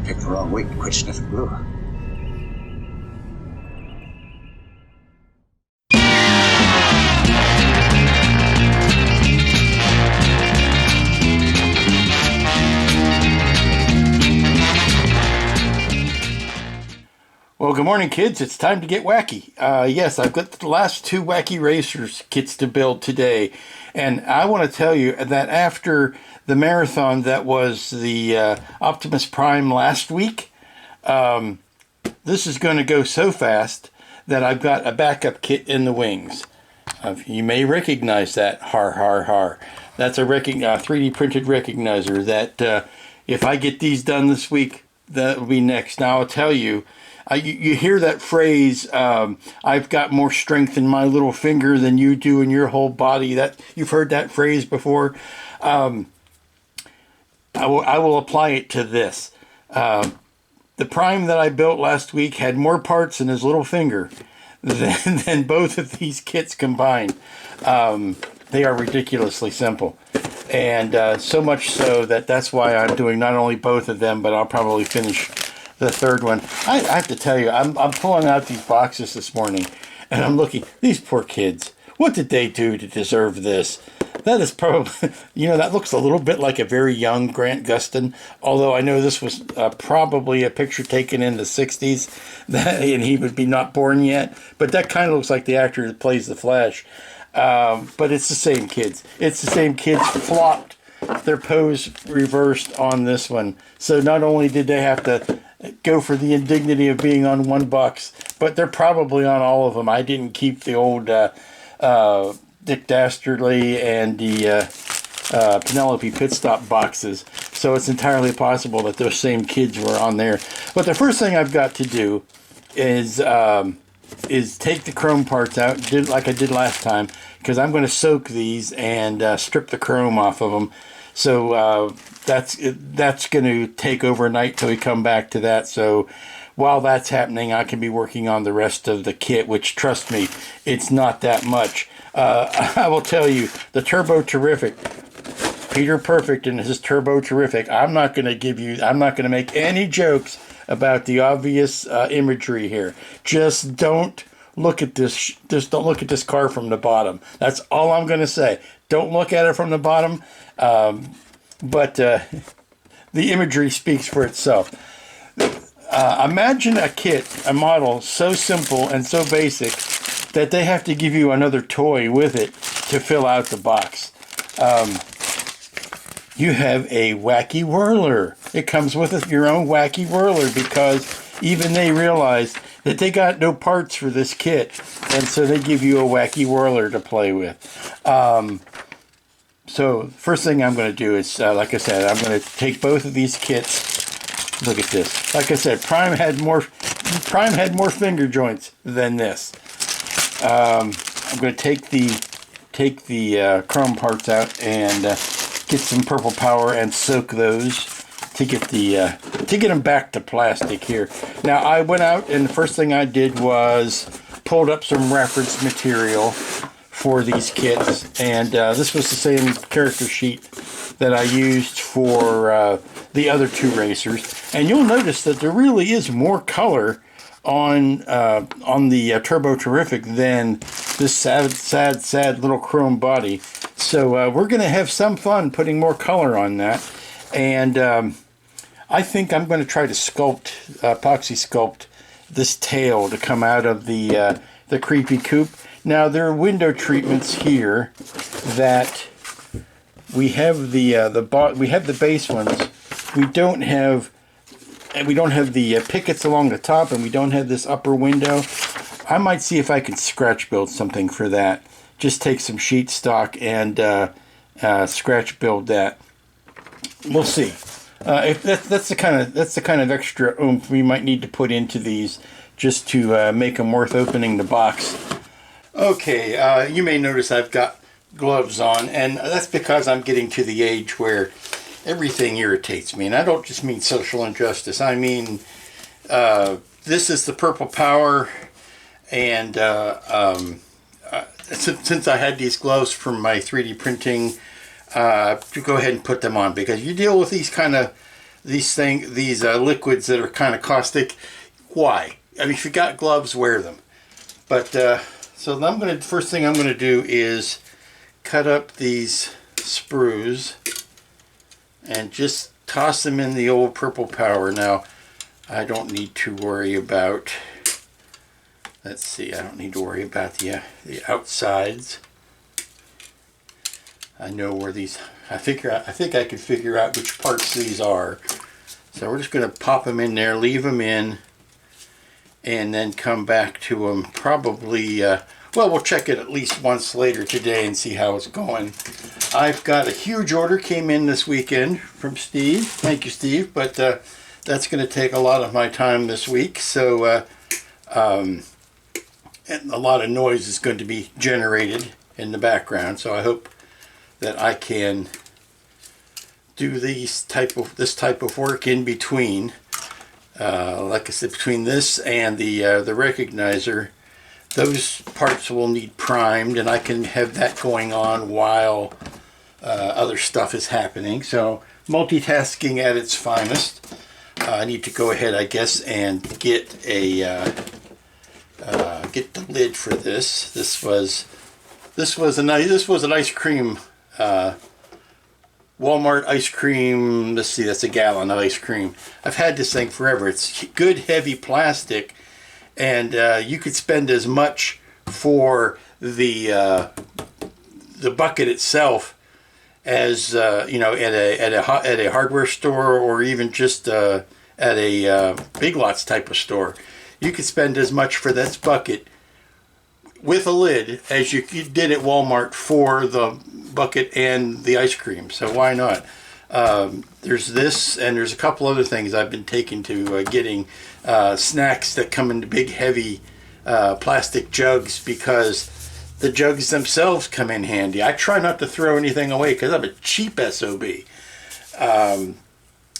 Picked the wrong week to quit sniffing glue. Well, good morning, kids. It's time to get wacky. Yes, I've got the last two Wacky Racers kits to build today. And I want to tell you that after the marathon that was the Optimus Prime last week, this is going to go so fast that I've got a backup kit in the wings. You may recognize that. Har, har, har. That's a 3D printed recognizer that if I get these done this week, that will be next. Now, I'll tell you, you hear that phrase, I've got more strength in my little finger than you do in your whole body. That you've heard that phrase before. I will apply it to this. The Prime that I built last week had more parts in his little finger than both of these kits combined. They are ridiculously simple. And so much so that's why I'm doing not only both of them, but I'll probably finish the third one. I have to tell you, I'm pulling out these boxes this morning, and I'm looking, these poor kids, what did they do to deserve this? That is probably, that looks a little bit like a very young Grant Gustin, although I know this was probably a picture taken in the 60s, and he would be not born yet, but that kind of looks like the actor that plays the Flash. But it's the same kids. It's the same kids flopped their pose reversed on this one. So not only did they have to go for the indignity of being on one box, but they're probably on all of them. I didn't keep the old Dick Dastardly and the Penelope Pitstop boxes, so it's entirely possible that those same kids were on there. But the first thing I've got to do is take the chrome parts out, like I did last time, because I'm going to soak these and strip the chrome off of them. So that's going to take overnight till we come back to that. So while that's happening, I can be working on the rest of the kit, which, trust me, it's not that much. I will tell you, the Turbo Terrific, Peter Perfect and his Turbo Terrific, I'm not going to make any jokes about the obvious imagery here. Just don't look at this. Just don't look at this car from the bottom. That's all I'm going to say. Don't look at it from the bottom. But the imagery speaks for itself. Imagine a model so simple and so basic that they have to give you another toy with it to fill out the box. You have a Wacky Whirler. It comes with your own Wacky Whirler because even they realized that they got no parts for this kit, and so they give you a Wacky Whirler to play with. So first thing I'm going to do is, like I said, I'm going to take both of these kits. Look at this. Like I said, Prime had more finger joints than this. I'm going to take the chrome parts out and get some purple power and soak those to get them back to plastic here. Now I went out and the first thing I did was pulled up some reference material for these kits, and this was the same character sheet that I used for the other two racers. And you'll notice that there really is more color on the Turbo Terrific than this sad little chrome body. So we're going to have some fun putting more color on that. And I think I'm going to try to epoxy sculpt this tail to come out of the creepy coupe. Now there are window treatments here that we have the base ones. We don't have the pickets along the top, and we don't have this upper window. I might see if I can scratch build something for that. Just take some sheet stock and scratch build that. We'll see. If that's the kind of extra oomph we might need to put into these just to make them worth opening the box. Okay, you may notice I've got gloves on, and that's because I'm getting to the age where everything irritates me. And I don't just mean social injustice. I mean, this is the Purple Power, and since I had these gloves from my 3D printing, to go ahead and put them on, because you deal with these kind of these liquids that are kind of caustic. Why? I mean, if you got gloves, wear them. But so first thing I'm gonna do is cut up these sprues and just toss them in the old purple power. Now, I don't need to worry about. Let's see. I don't need to worry about the outsides. I know where these. I think I can figure out which parts these are. So we're just going to pop them in there, leave them in, and then come back to them. Probably. Well, we'll check it at least once later today and see how it's going. I've got a huge order came in this weekend from Steve. Thank you, Steve. But that's going to take a lot of my time this week. So. And a lot of noise is going to be generated in the background, so I hope that I can do this type of work in between. Like I said, between this and the recognizer, those parts will need primed, and I can have that going on while other stuff is happening. So multitasking at its finest. I need to go ahead, I guess, and get get the lid for this. This was an ice cream, Walmart ice cream. Let's see, that's a gallon of ice cream. I've had this thing forever. It's good heavy plastic, and you could spend as much for the bucket itself as you know, at a hardware store, or even just at a Big Lots type of store. You could spend as much for this bucket with a lid as you did at Walmart for the bucket and the ice cream. So why not? There's this, and there's a couple other things I've been taking to getting snacks that come in big, heavy plastic jugs, because the jugs themselves come in handy. I try not to throw anything away because I'm a cheap SOB.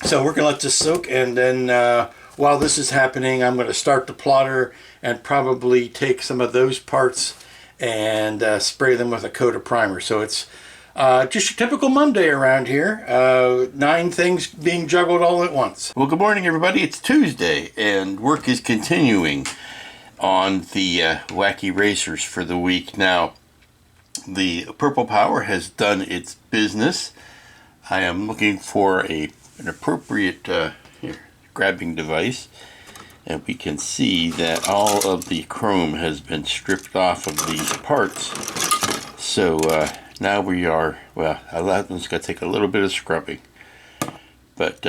So we're going to let this soak, and then while this is happening, I'm going to start the plotter and probably take some of those parts and spray them with a coat of primer. So it's just a typical Monday around here. 9 things being juggled all at once. Well, good morning, everybody. It's Tuesday, and work is continuing on the Wacky racers for the week. Now, the Purple Power has done its business. I am looking for an appropriate grabbing device, and we can see that all of the chrome has been stripped off of these parts. So now we are, well, it's going to take a little bit of scrubbing, but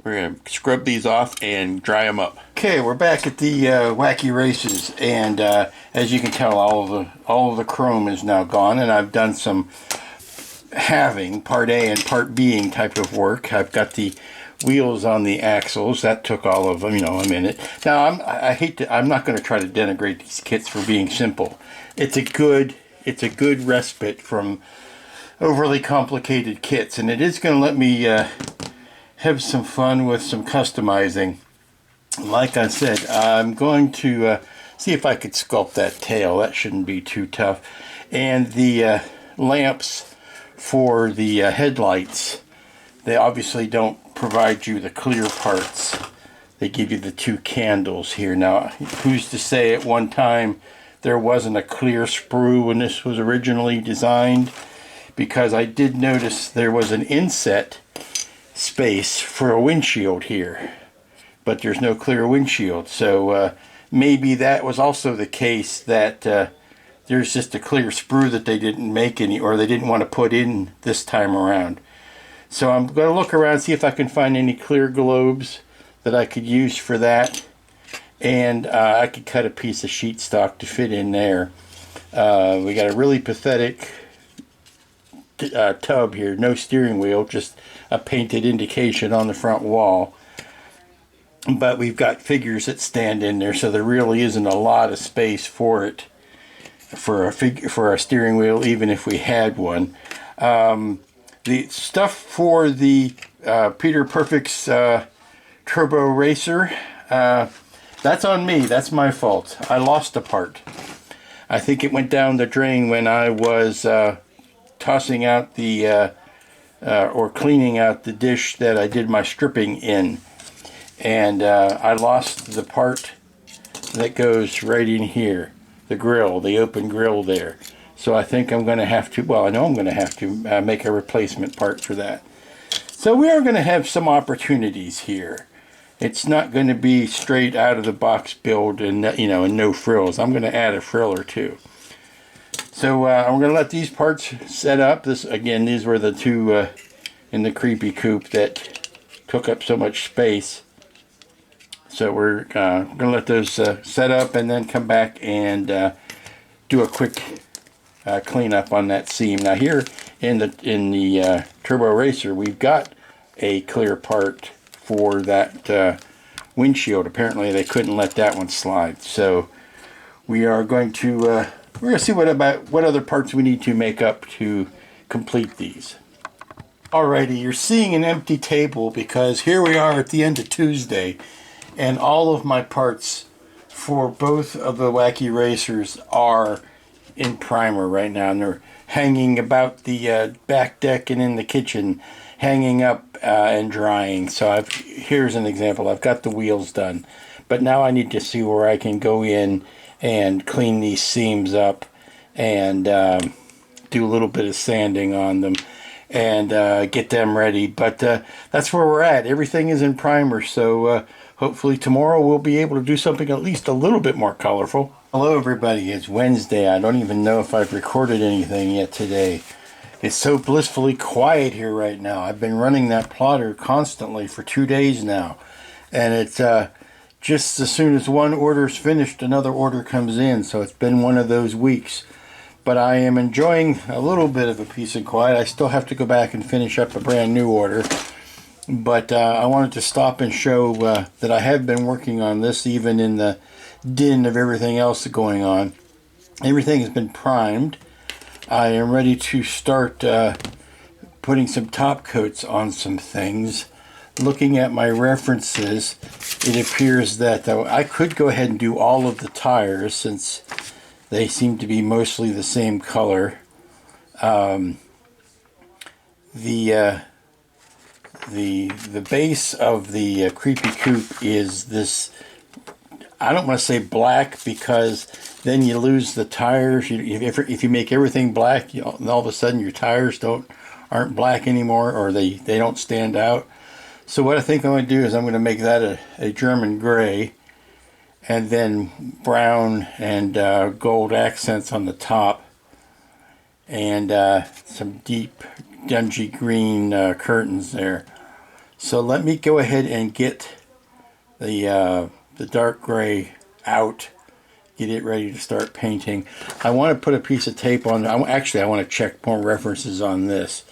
we're going to scrub these off and dry them up. Okay, we're back at the Wacky races, and as you can tell, all of the chrome is now gone, and I've done some halving, part A and part B type of work. I've got the wheels on the axles. That took all of them, a minute. Now, I'm not going to try to denigrate these kits for being simple. It's a good respite from overly complicated kits, and it is going to let me have some fun with some customizing. Like I said, I'm going to see if I could sculpt that tail. That shouldn't be too tough. And the lamps for the headlights, they obviously don't provide you the clear parts. They give you the 2 candles here. Now, who's to say at one time there wasn't a clear sprue when this was originally designed? Because I did notice there was an inset space for a windshield here, but there's no clear windshield. So maybe that was also the case, that there's just a clear sprue that they didn't make any, or they didn't want to put in this time around. So I'm going to look around, see if I can find any clear globes that I could use for that. And I could cut a piece of sheet stock to fit in there. We got a really pathetic tub here, no steering wheel, just a painted indication on the front wall. But we've got figures that stand in there, so there really isn't a lot of space for it, for a steering wheel, even if we had one. The stuff for the Peter Perfect's Turbo Racer, that's on me. That's my fault. I lost a part. I think it went down the drain when I was tossing out the or cleaning out the dish that I did my stripping in. And I lost the part that goes right in here, the grill, the open grill there. So I think I'm going to have to, well, I know I'm going to have to make a replacement part for that. So we are going to have some opportunities here. It's not going to be straight out of the box build and, you know, and no frills. I'm going to add a frill or two. So I'm going to let these parts set up. This, again, these were the two in the creepy coupe that took up so much space. So we're going to let those set up and then come back and do a quick cleanup on that seam. Now here in the Turbo Racer, we've got a clear part for that windshield. Apparently they couldn't let that one slide. So we are going to we're going to see what other parts we need to make up to complete these. Alrighty, you're seeing an empty table because here we are at the end of Tuesday. And all of my parts for both of the Wacky Racers are in primer right now. And they're hanging about the back deck and in the kitchen, hanging up and drying. So here's an example. I've got the wheels done. But now I need to see where I can go in and clean these seams up and do a little bit of sanding on them and get them ready. But that's where we're at. Everything is in primer. So hopefully tomorrow we'll be able to do something at least a little bit more colorful. Hello everybody, it's Wednesday. I don't even know if I've recorded anything yet today. It's so blissfully quiet here right now. I've been running that plotter constantly for 2 days now. And it's just as soon as one order's finished, another order comes in. So it's been one of those weeks. But I am enjoying a little bit of a peace and quiet. I still have to go back and finish up a brand new order. But I wanted to stop and show that I have been working on this even in the din of everything else going on. Everything has been primed. I am ready to start putting some top coats on some things. Looking at my references, it appears that I could go ahead and do all of the tires since they seem to be mostly the same color. The base of the creepy coupe is this, I don't want to say black because then you lose the tires. If you make everything black, all of a sudden your tires aren't black anymore, or they don't stand out. So what I think I'm going to do is I'm going to make that a German gray, and then brown and gold accents on the top, and some deep dungy green curtains there. So let me go ahead and get the dark gray out, get it ready to start painting. I want to put a piece of tape on. Actually, I want to check more references on this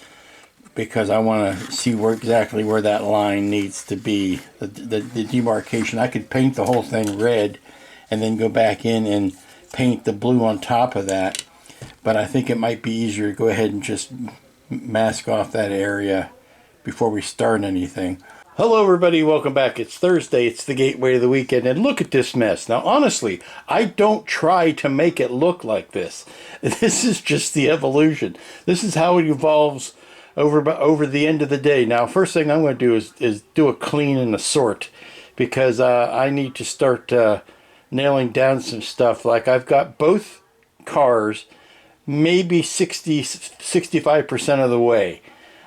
because I want to see exactly where that line needs to be, the demarcation. I could paint the whole thing red and then go back in and paint the blue on top of that. But I think it might be easier to go ahead and just mask off that area before we start anything. Hello everybody, welcome back. It's Thursday, it's the gateway to the weekend, and look at this mess. Now honestly, I don't try to make it look like this. This is just the evolution. This is how it evolves over the end of the day. Now first thing I'm going to do is do a clean and a sort, because I need to start nailing down some stuff. Like I've got both cars maybe 65% of the way.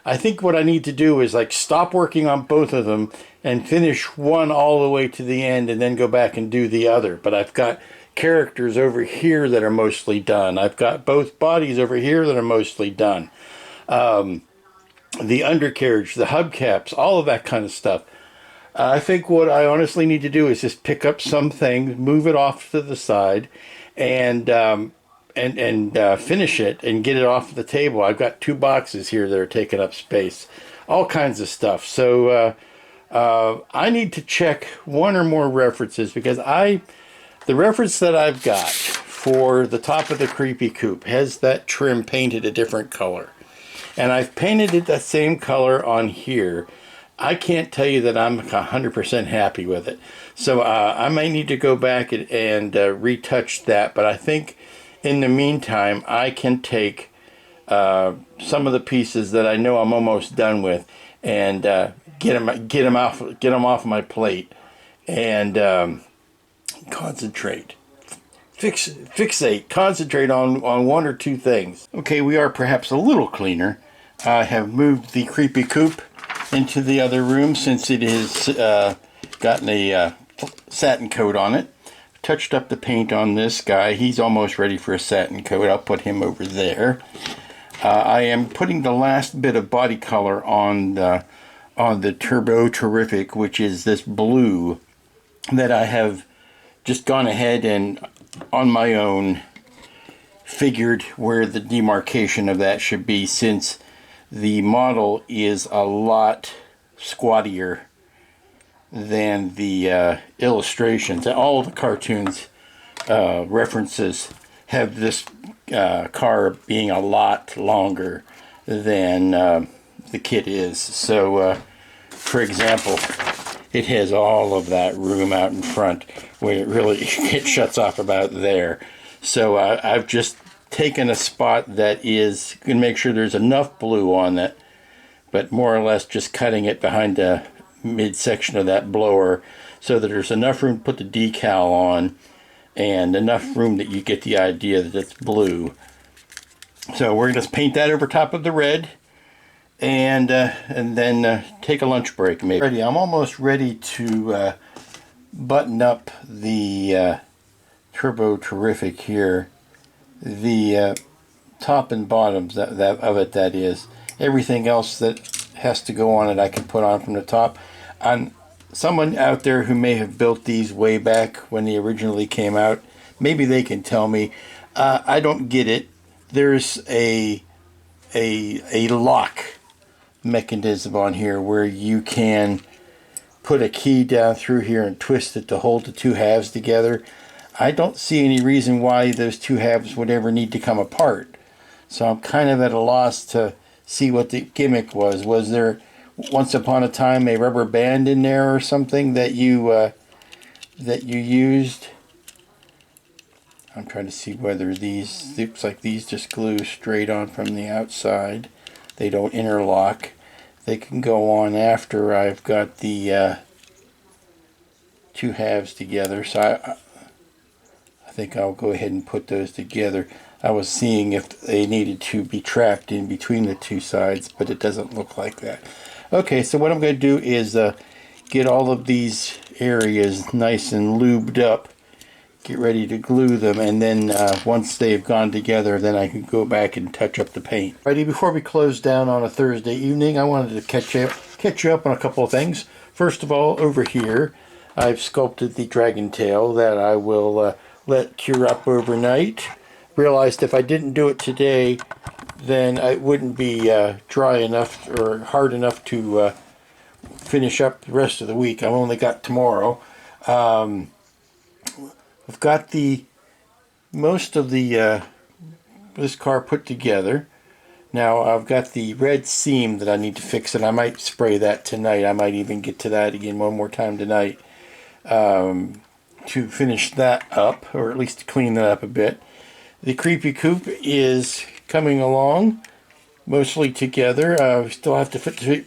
I think what I need to do is like stop working on both of them and finish one all the way to the end and then go back and do the other. But I've got characters over here that are mostly done. I've got both bodies over here that are mostly done. The undercarriage, the hubcaps, all of that kind of stuff. I think what I honestly need to do is just pick up some things, move it off to the side, and finish it and get it off the table. I've got 2 boxes here that are taking up space, all kinds of stuff. So I need to check one or more references, because the reference that I've got for the top of the creepy coupe has that trim painted a different color, and I've painted it that same color on here. I can't tell you that I'm 100% happy with it, so I may need to go back and retouch that. But I think in the meantime, I can take some of the pieces that I know I'm almost done with, and get them off my plate, and concentrate. Concentrate on one or two things. Okay, we are perhaps a little cleaner. I have moved the creepy coupe into the other room since it has gotten a satin coat on it. Touched up the paint on this guy. He's almost ready for a satin coat. I'll put him over there. I am putting the last bit of body color on the Turbo Terrific, which is this blue that I have just gone ahead and on my own figured where the demarcation of that should be, since the model is a lot squattier than the illustrations. All the cartoons references have this car being a lot longer than the kit is. So for example, it has all of that room out in front where it shuts off about there. So I've just taken a spot that is going to make sure there's enough blue on it, but more or less just cutting it behind the midsection of that blower so that there's enough room to put the decal on and enough room that you get the idea that it's blue. So we're going to paint that over top of the red, and then take a lunch break maybe. I'm almost ready to button up the Turbo Terrific here. The top and bottoms of it, that is. Everything else that has to go on it I can put on from the top. On someone out there who may have built these way back when they originally came out, maybe they can tell me. I don't get it. There's a lock mechanism on here where you can put a key down through here and twist it to hold the two halves together. I don't see any reason why those two halves would ever need to come apart. So I'm kind of at a loss to see what the gimmick was. Was there once upon a time a rubber band in there or something that you used? I'm trying to see whether these, looks like these just glue straight on from the outside. They don't interlock. They can go on after I've got the two halves together. So I think I'll go ahead and put those together. I was seeing if they needed to be trapped in between the two sides, but it doesn't look like that. Okay, so what I'm going to do is get all of these areas nice and lubed up, get ready to glue them, and then once they've gone together, then I can go back and touch up the paint. Righty, before we close down on a Thursday evening, I wanted to catch you up on a couple of things. First of all, over here, I've sculpted the dragon tail that I will let cure up overnight. Realized if I didn't do it today, then it wouldn't be dry enough or hard enough to finish up the rest of the week. I've only got tomorrow. I've got most of the this car put together. Now I've got the red seam that I need to fix, and I might spray that tonight. I might even get to that again one more time tonight to finish that up, or at least to clean that up a bit. The creepy coupe is coming along mostly together. We still have to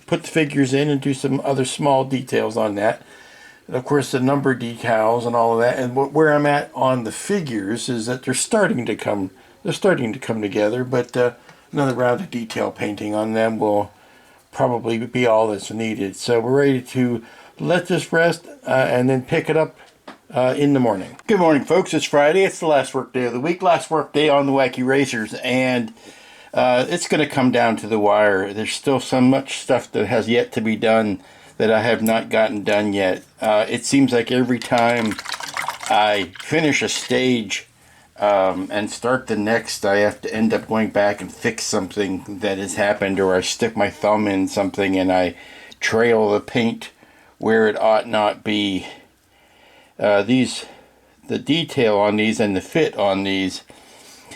put the figures in and do some other small details on that. And of course, the number decals and all of that. And where I'm at on the figures is that they're starting to come together. But another round of detail painting on them will probably be all that's needed. So we're ready to let this rest and then pick it up in the morning. Good morning, folks. It's Friday. It's the last work day of the week. Last work day on the Wacky Racers, and it's going to come down to the wire. There's still so much stuff that has yet to be done that I have not gotten done yet. It seems like every time I finish a stage and start the next, I have to end up going back and fix something that has happened, or I stick my thumb in something and I trail the paint where it ought not be. The detail on these and the fit on these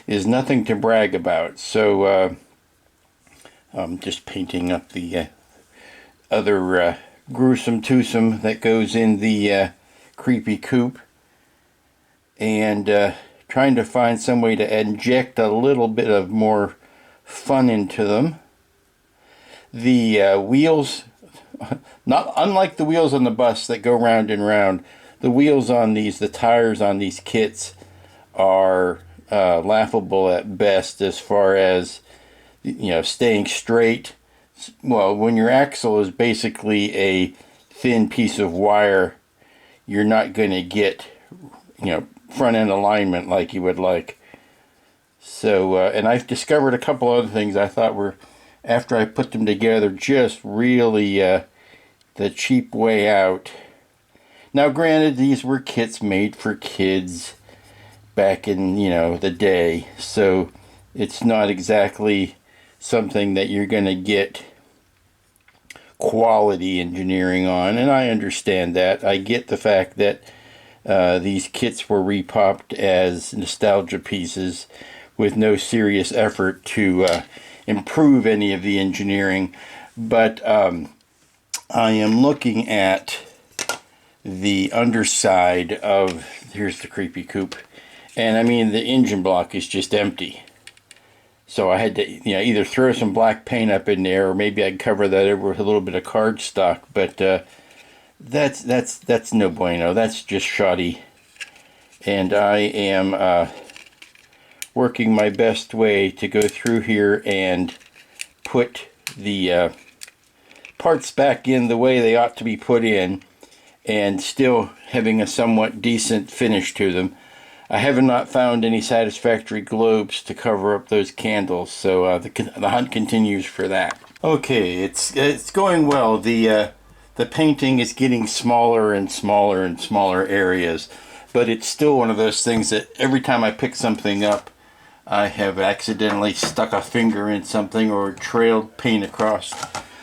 is nothing to brag about. So I'm just painting up the other gruesome twosome that goes in the creepy coupe, and trying to find some way to inject a little bit of more fun into them. The wheels, not unlike the wheels on the bus that go round and round, the wheels on these, the tires on these kits are laughable at best as far as, you know, staying straight. Well, when your axle is basically a thin piece of wire, you're not going to get, you know, front end alignment like you would like. So, and I've discovered a couple other things I thought were, after I put them together, just really the cheap way out. Now, granted, these were kits made for kids back in, you know, the day, so it's not exactly something that you're going to get quality engineering on, and I understand that. I get the fact that these kits were repopped as nostalgia pieces with no serious effort to improve any of the engineering, but I am looking at the underside of, here's the creepy coupe, and I mean the engine block is just empty. So I had to, you know, either throw some black paint up in there, or maybe I'd cover that over with a little bit of cardstock. But that's no bueno. That's just shoddy. And I am working my best way to go through here and put the parts back in the way they ought to be put in, and still having a somewhat decent finish to them. I have not found any satisfactory globes to cover up those candles, so the hunt continues for that. Okay, it's going well. The painting is getting smaller and smaller and smaller areas, but it's still one of those things that every time I pick something up, I have accidentally stuck a finger in something or trailed paint across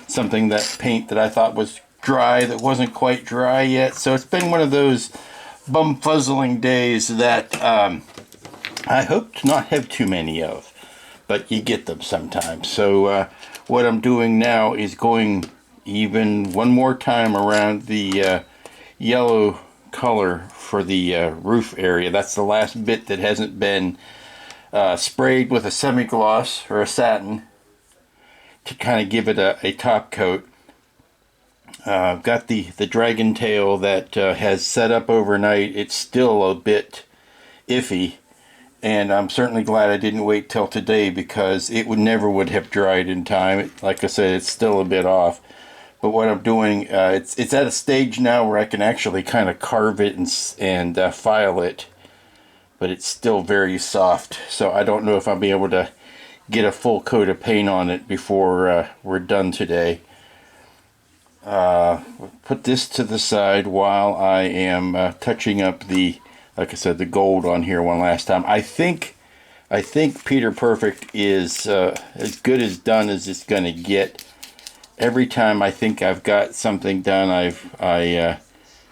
something, that paint that I thought was dry that wasn't quite dry yet. So it's been one of those bum-fuzzling days that I hope to not have too many of, but you get them sometimes. So what I'm doing now is going even one more time around the yellow color for the roof area. That's the last bit that hasn't been sprayed with a semi-gloss or a satin to kind of give it a top coat. I've got the dragon tail that has set up overnight. It's still a bit iffy, and I'm certainly glad I didn't wait till today, because it would have dried in time. Like I said, it's still a bit off. But what I'm doing, it's at a stage now where I can actually kind of carve it and file it, but it's still very soft. So I don't know if I'll be able to get a full coat of paint on it before we're done today. Put this to the side while I am touching up the, like I said, the gold on here one last time. I think Peter Perfect is as good as done as it's going to get. Every time I think I've got something done, I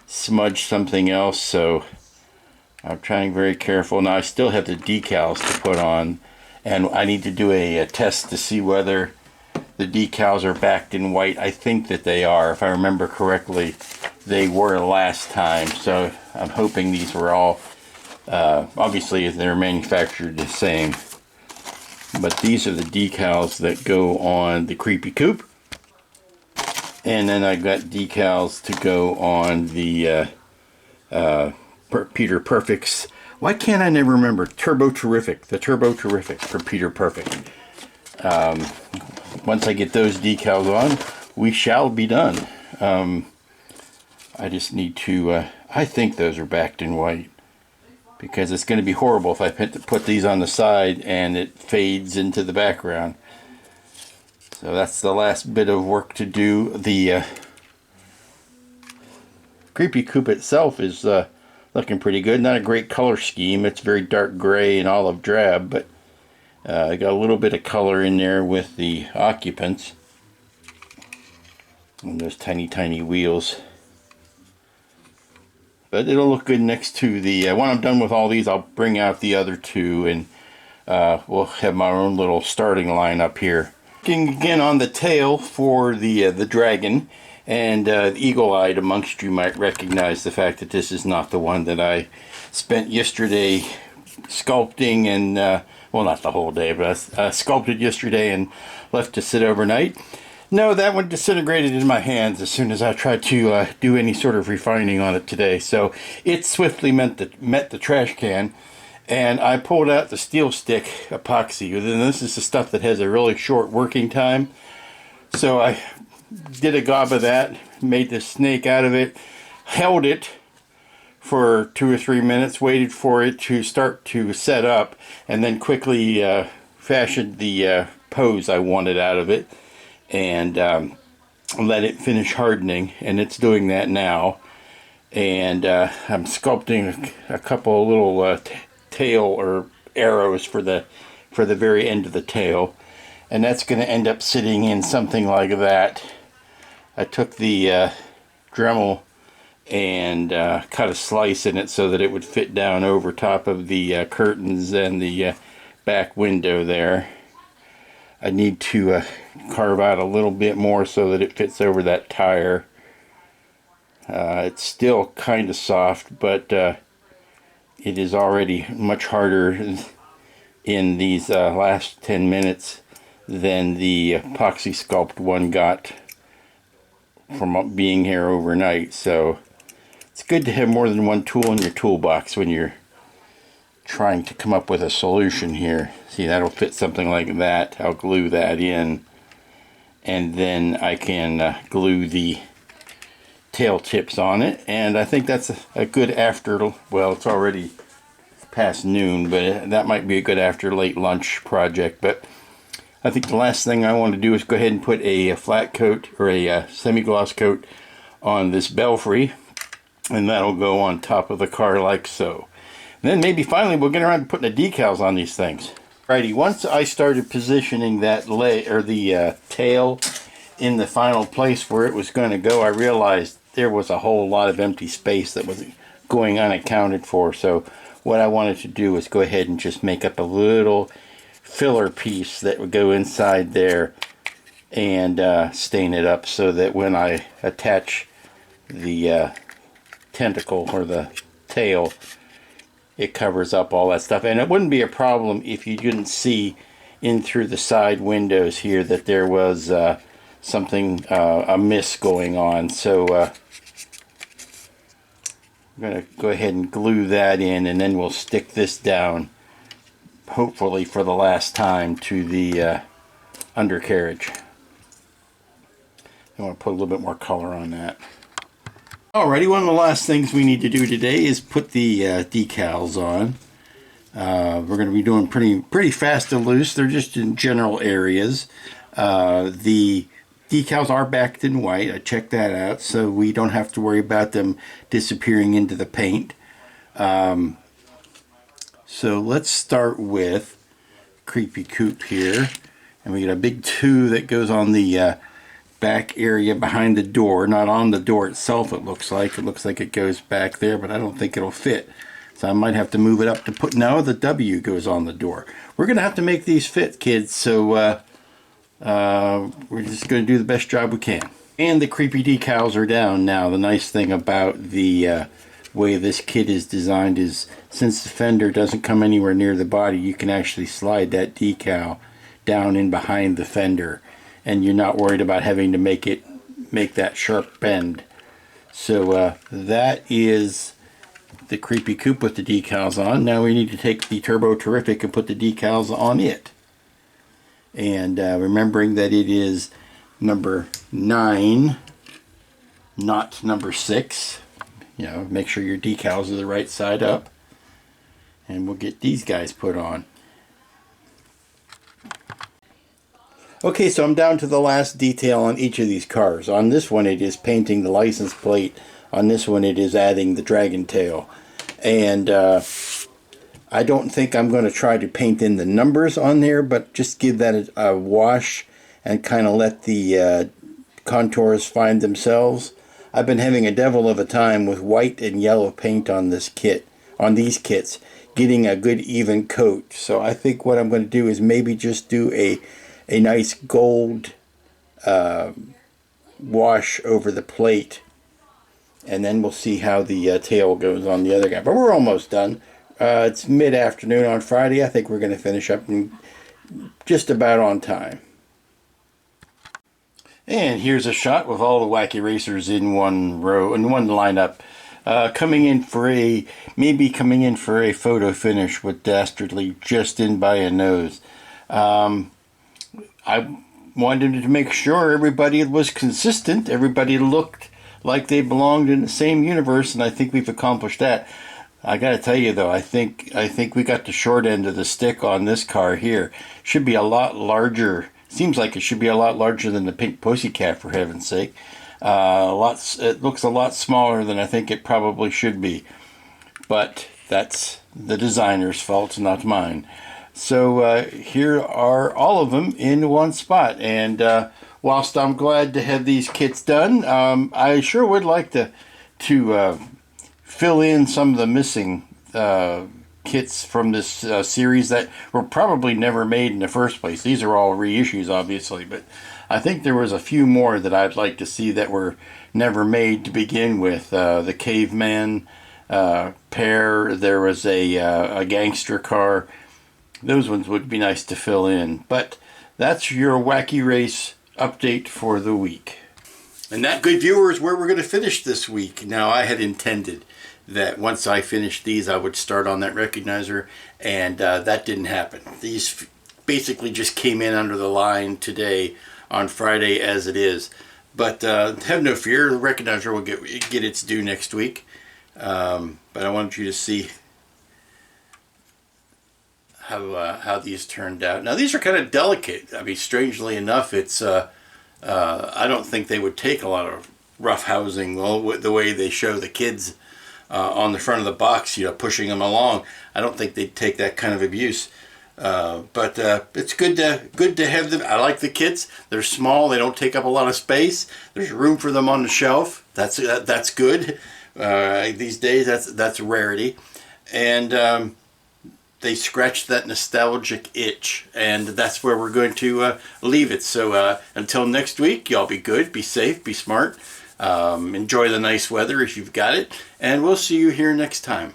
smudge something else, so I'm trying very careful. Now I still have the decals to put on, and I need to do a test to see whether the decals are backed in white. I think that they are. If I remember correctly, they were last time, so I'm hoping these were all, obviously they're manufactured the same, but these are the decals that go on the creepy coupe. And then I've got decals to go on the Peter Perfect's. Why can't I never remember? Turbo Terrific. The Turbo Terrific for Peter Perfect. Once I get those decals on, we shall be done. I just need to, I think those are backed in white, because it's going to be horrible if I put these on the side and it fades into the background. So that's the last bit of work to do. The creepy coupe itself is looking pretty good. Not a great color scheme. It's very dark gray and olive drab, but I got a little bit of color in there with the occupants and those tiny wheels. But it'll look good next to the, when I'm done with all these, I'll bring out the other two, and we'll have my own little starting line up here. Looking again on the tail for the dragon, and eagle-eyed amongst you might recognize the fact that this is not the one that I spent yesterday sculpting and, well, not the whole day, but I sculpted yesterday and left to sit overnight. No, that one disintegrated in my hands as soon as I tried to do any sort of refining on it today. So it swiftly met the trash can, and I pulled out the steel stick epoxy. And this is the stuff that has a really short working time. So I did a gob of that, made the snake out of it, held it for 2 or 3 minutes, waited for it to start to set up, and then quickly fashioned the pose I wanted out of it, and let it finish hardening, and it's doing that now. And I'm sculpting a couple of little tail or arrows for the very end of the tail, and that's going to end up sitting in something like that. I took the Dremel and cut a slice in it so that it would fit down over top of the curtains and the back window there. I need to carve out a little bit more so that it fits over that tire. It's still kind of soft, but it is already much harder in these last 10 minutes than the epoxy sculpt one got from being here overnight. So it's good to have more than one tool in your toolbox when you're trying to come up with a solution here. See, that'll fit something like that. I'll glue that in, and then I can glue the tail tips on it. And I think that's a good after, well, it's already past noon, but that might be a good after late lunch project. But I think the last thing I want to do is go ahead and put a flat coat or a semi-gloss coat on this belfry, and that'll go on top of the car like so. And then maybe finally we'll get around to putting the decals on these things. Alrighty, once I started positioning that the tail in the final place where it was going to go, I realized there was a whole lot of empty space that was going unaccounted for. So what I wanted to do was go ahead and just make up a little filler piece that would go inside there and stain it up so that when I attach the tentacle or the tail, it covers up all that stuff. And it wouldn't be a problem if you didn't see in through the side windows here that there was something amiss going on. So I'm going to go ahead and glue that in, and then we'll stick this down, hopefully for the last time, to the undercarriage. I want to put a little bit more color on that. Alrighty, one of the last things we need to do today is put the decals on. We're going to be doing pretty fast and loose. They're just in general areas. The decals are backed in white. I checked that out, so we don't have to worry about them disappearing into the paint. So let's start with Creepy Coupe here. And we got a big 2 that goes on the back area behind the door, not on the door itself. It looks like it goes back there, but I don't think it'll fit, so I might have to move it up to put, no, the W goes on the door. We're gonna have to make these fit, kids, so we're just gonna do the best job we can. And the creepy decals are down now. The nice thing about the way this kit is designed is, since the fender doesn't come anywhere near the body, you can actually slide that decal down in behind the fender, and you're not worried about having to make that sharp bend. So that is the Creepy Coupe with the decals on. Now we need to take the Turbo Terrific and put the decals on it. And remembering that it is number 9, not number 6. You know, make sure your decals are the right side up. And we'll get these guys put on. Okay, so I'm down to the last detail on each of these cars. On this one it is painting the license plate. On this one it is adding the dragon tail. And I don't think I'm going to try to paint in the numbers on there, but just give that a wash and kind of let the contours find themselves. I've been having a devil of a time with white and yellow paint on this kit, on these kits, getting a good even coat. So I think what I'm going to do is maybe just do a nice gold wash over the plate, and then we'll see how the tail goes on the other guy. But we're almost done. It's mid-afternoon on Friday. I think we're going to finish up in just about on time. And here's a shot with all the Wacky racers in one row, in one lineup. Coming in for a photo finish with Dastardly just in by a nose. I wanted to make sure everybody was consistent. Everybody looked like they belonged in the same universe, and I think we've accomplished that. I got to tell you though, I think we got the short end of the stick on this car here. Should be a lot larger. Seems like it should be a lot larger than the Pink Pussycat, for heaven's sake. It looks a lot smaller than I think it probably should be. But that's the designer's fault, not mine. So here are all of them in one spot. And whilst I'm glad to have these kits done, I sure would like to fill in some of the missing kits from this series that were probably never made in the first place. These are all reissues, obviously, but I think there was a few more that I'd like to see that were never made to begin with. The Caveman pair, there was a gangster car. Those ones would be nice to fill in. But that's your Wacky Race update for the week. And that, good viewers, where we're going to finish this week. Now, I had intended that once I finished these, I would start on that recognizer, and that didn't happen. These basically just came in under the line today on Friday as it is. But have no fear, the recognizer will get its due next week. But I wanted you to see how these turned out. Now, these are kind of delicate. I mean, strangely enough, it's I don't think they would take a lot of rough housing. Well, the way they show the kids on the front of the box, pushing them along, I don't think they'd take that kind of abuse. But it's good to have them. I like the kits. They're small. They don't take up a lot of space. There's room for them on the shelf. That's good. These days, that's a rarity. And they scratched that nostalgic itch, and that's where we're going to leave it. So until next week, y'all be good, be safe, be smart. Enjoy the nice weather if you've got it, and we'll see you here next time.